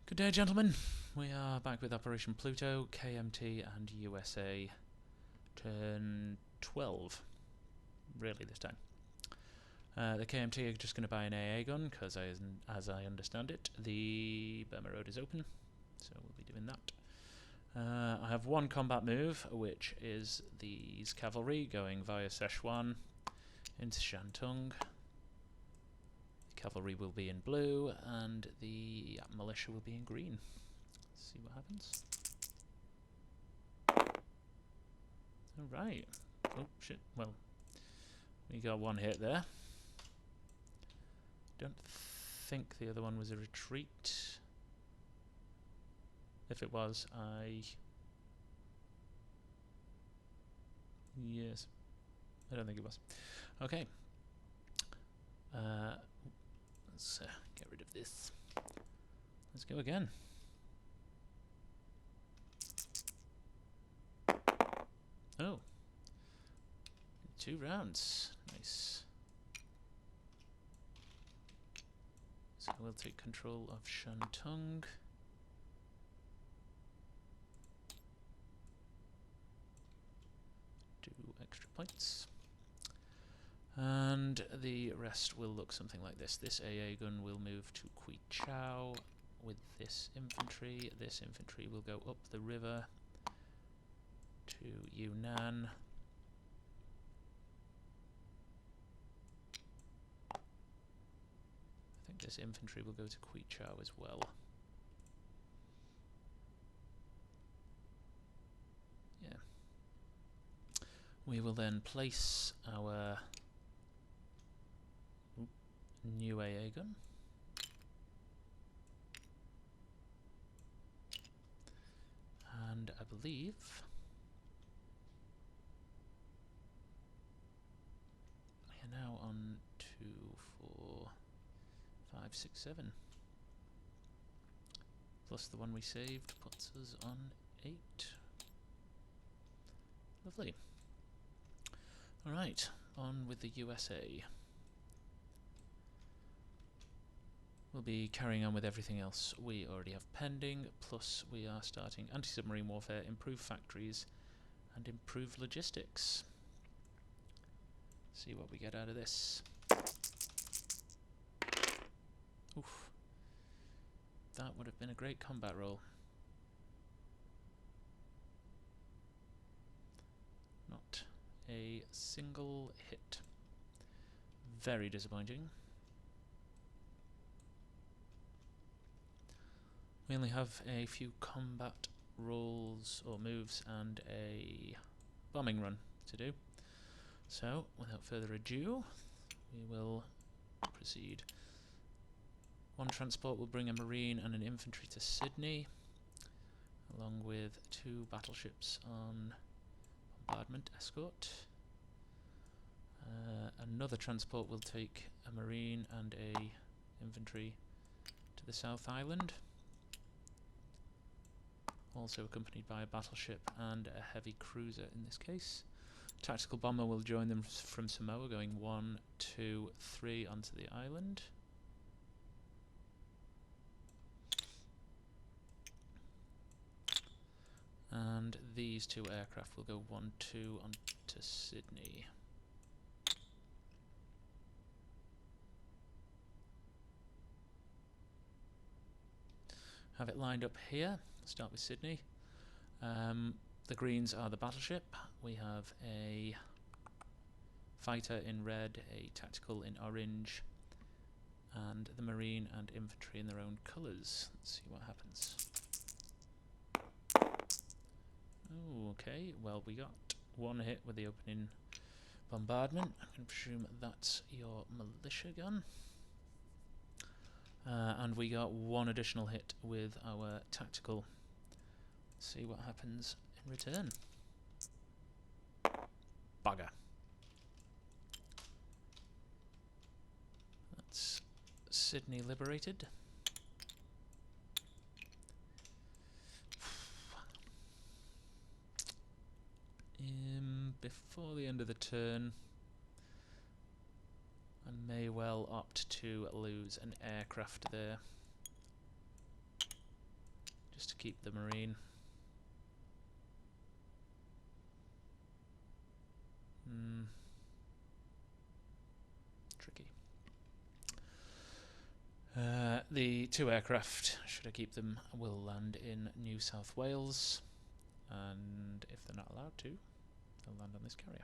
Good day, gentlemen. We are back with Operation Pluto, KMT and USA. Turn 12. Really, this time. The KMT are just going to buy an AA gun, because as I understand it, the Burma Road is open, so we'll be doing that. I have one combat move, which is these cavalry going via Szechuan into Shantung. Cavalry will be in blue, and the militia will be in green. Let's see what happens. Alright. Oh, shit. Well, we got one hit there. Don't think the other one was a retreat. If it was, Yes. I don't think it was. Okay. Let's get rid of this. Let's go again. Oh. 2 rounds. Nice. So we'll take control of Shantung. 2 extra points. And the rest will look something like this. This AA gun will move to Kui Chau with this infantry. This infantry will go up the river to Yunnan. I think this infantry will go to Kui Chau as well. Yeah. We will then place our new AA gun. And I believe we are now on 2, 4, 5, 6, 7. Plus the one we saved puts us on 8. Lovely. Alright, on with the USA. We'll be carrying on with everything else we already have pending, plus we are starting anti-submarine warfare, improved factories, and improved logistics. See what we get out of this. Oof. That would have been a great combat roll. Not a single hit. Very disappointing. We only have a few combat rolls or moves and a bombing run to do. So, without further ado, we will proceed. One transport will bring a marine and an infantry to Sydney, along with 2 battleships on bombardment escort. Another transport will take a marine and a infantry to the South Island, also accompanied by a battleship and a heavy cruiser in this case. Tactical bomber will join them from Samoa, going 1, 2, 3 onto the island. And these 2 aircraft will go 1, 2 onto Sydney. Have it lined up here. Start with Sydney. The greens are the battleship. We have a fighter in red, a tactical in orange, and the marine and infantry in their own colours. Let's see what happens. Oh, okay, well we got 1 hit with the opening bombardment. I'm going to presume that's your militia gun. And we got 1 additional hit with our tactical. Let's see what happens in return. Bugger. That's Sydney liberated. Before the end of the turn, I may well opt to lose an aircraft there. just to keep the Marine. Tricky. The 2 aircraft, should I keep them, will land in New South Wales, and if they're not allowed to, they'll land on this carrier.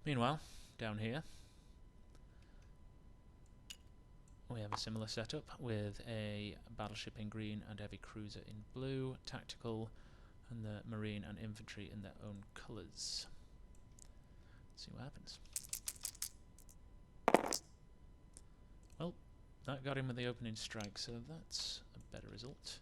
Meanwhile, down here, we have a similar setup with a battleship in green and heavy cruiser in blue, tactical, and the Marine and infantry in their own colours. Let's see what happens. Well, that got him with the opening strike, so that's a better result.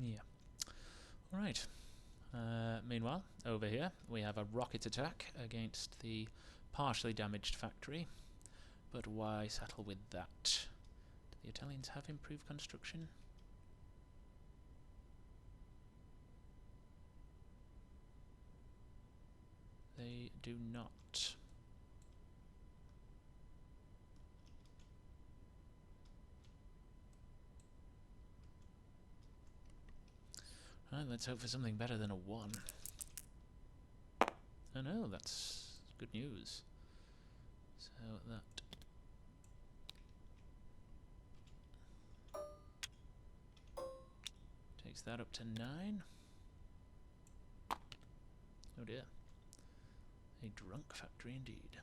Yeah. Alright. Meanwhile, over here, we have a rocket attack against the partially damaged factory. But why settle with that? Do the Italians have improved construction? They do not. Right, let's hope for something better than a 1. Oh no, that's good news. So that takes that up to 9. Oh dear. A drunk factory indeed.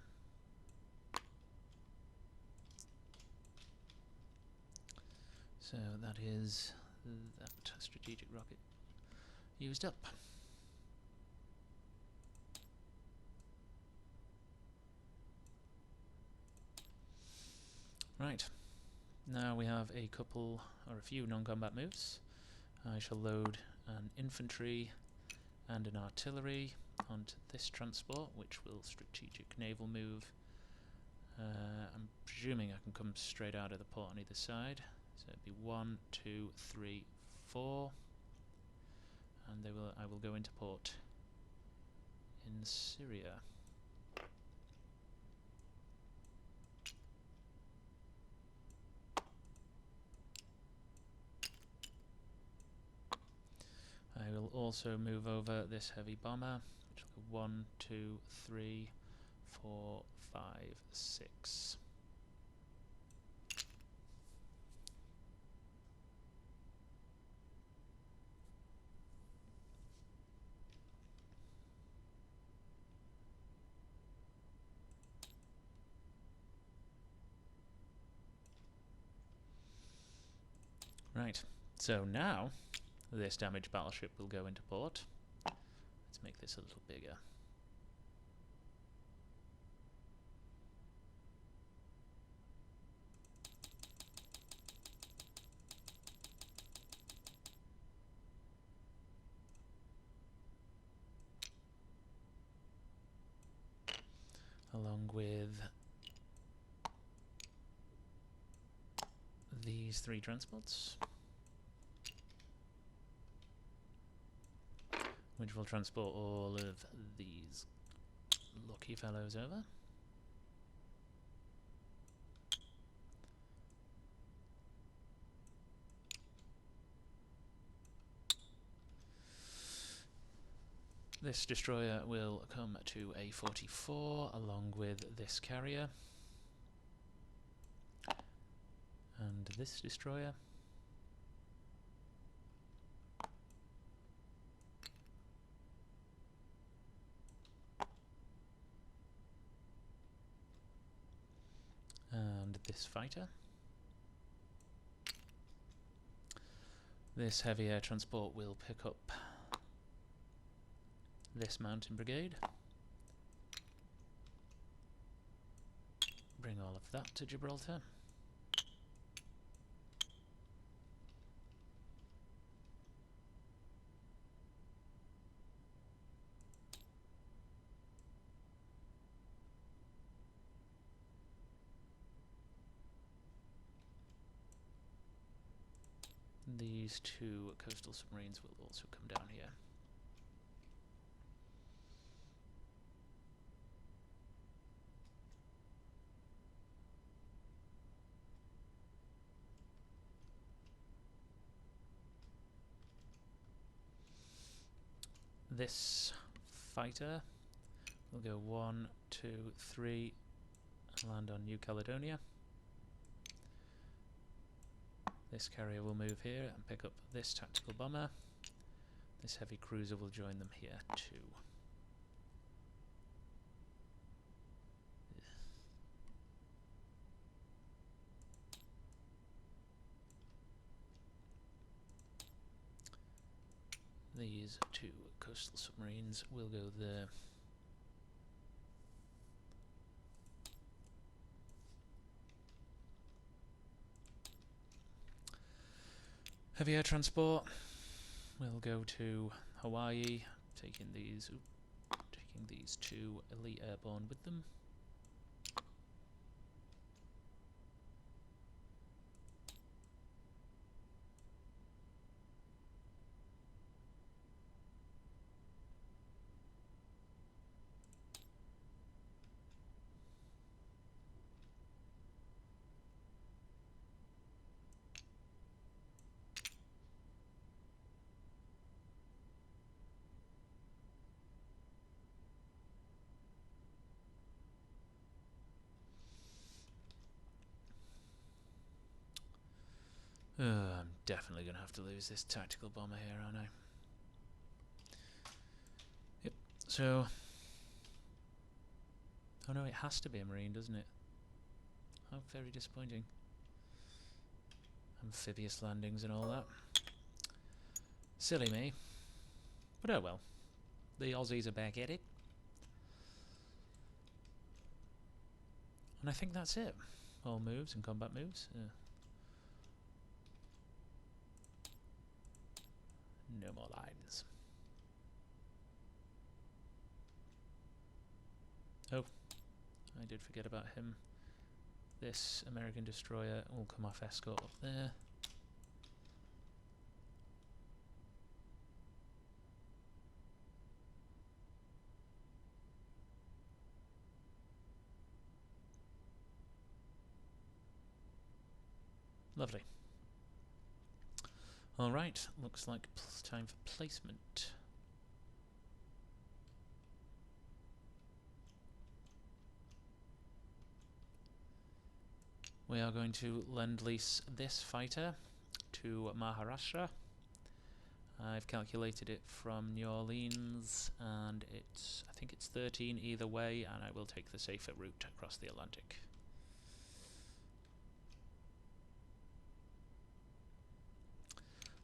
So that is that strategic rocket used up. Right, now we have a couple or a few non-combat moves. I shall load an infantry and an artillery onto this transport, which will strategic naval move. I'm presuming I can come straight out of the port on either side. So it'd be 1, 2, 3, 4, and I will go into port in Syria. I will also move over this heavy bomber, which will go 1, 2, 3, 4, 5, 6. Right, so now this damaged battleship will go into port. Let's make this a little bigger. Along with these 3 transports, which will transport all of these lucky fellows over. This destroyer will come to A44 along with this carrier and this destroyer. And this fighter. This heavy air transport will pick up this mountain brigade. bring all of that to Gibraltar. These two coastal submarines will also come down here. This fighter will go 1, 2, 3, and land on New Caledonia. This carrier will move here and pick up this tactical bomber. This heavy cruiser will join them here too. These two coastal submarines will go there. Heavy air transport will go to Hawaii, taking these two elite airborne with them. I'm definitely going to have to lose this tactical bomber here, aren't I? Yep, so... Oh no, it has to be a marine, doesn't it? How very disappointing. Amphibious landings and all that. Silly me. But oh well. The Aussies are back at it. And I think that's it. All moves and combat moves. No more lines. Oh, I did forget about him. This American destroyer will come off escort up there. Lovely. Alright, looks like time for placement. We are going to lend-lease this fighter to Maharashtra. I've calculated it from New Orleans, and I think it's 13 either way, and I will take the safer route across the Atlantic.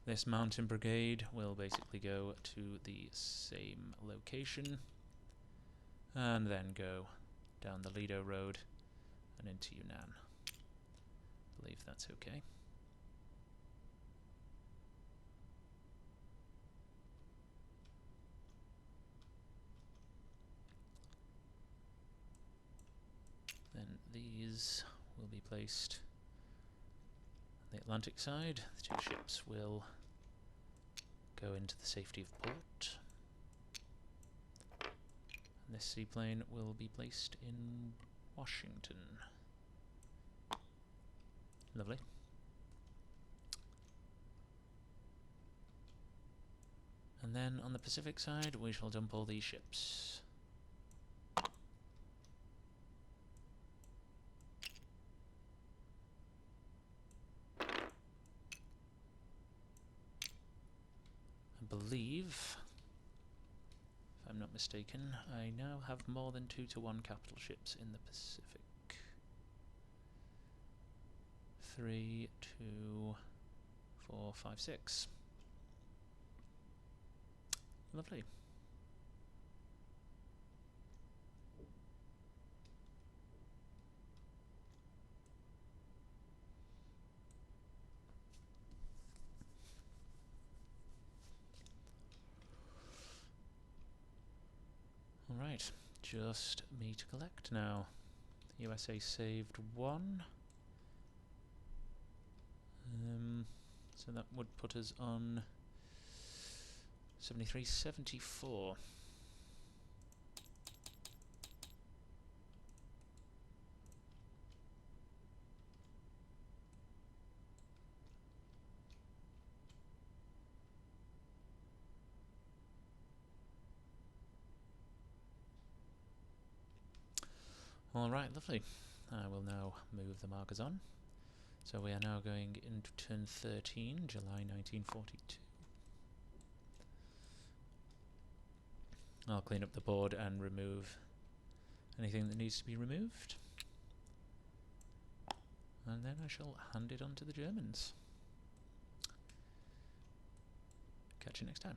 This mountain brigade will basically go to the same location, and then go down the Lido Road and into Yunnan. I believe that's okay. Then these will be placed on the Atlantic side. The two ships will go into the safety of port. And this seaplane will be placed in Washington. Lovely. And then on the Pacific side, we shall dump all these ships. I believe, if I'm not mistaken, I now have more than 2-to-1 capital ships in the Pacific. 3, 2, 4, 5, 6. Lovely. Right, just me to collect now. The USA saved 1. So that would put us on 73-74. Alright, lovely. I will now move the markers on. So we are now going into turn 13, July 1942. I'll clean up the board and remove anything that needs to be removed. And then I shall hand it on to the Germans. Catch you next time.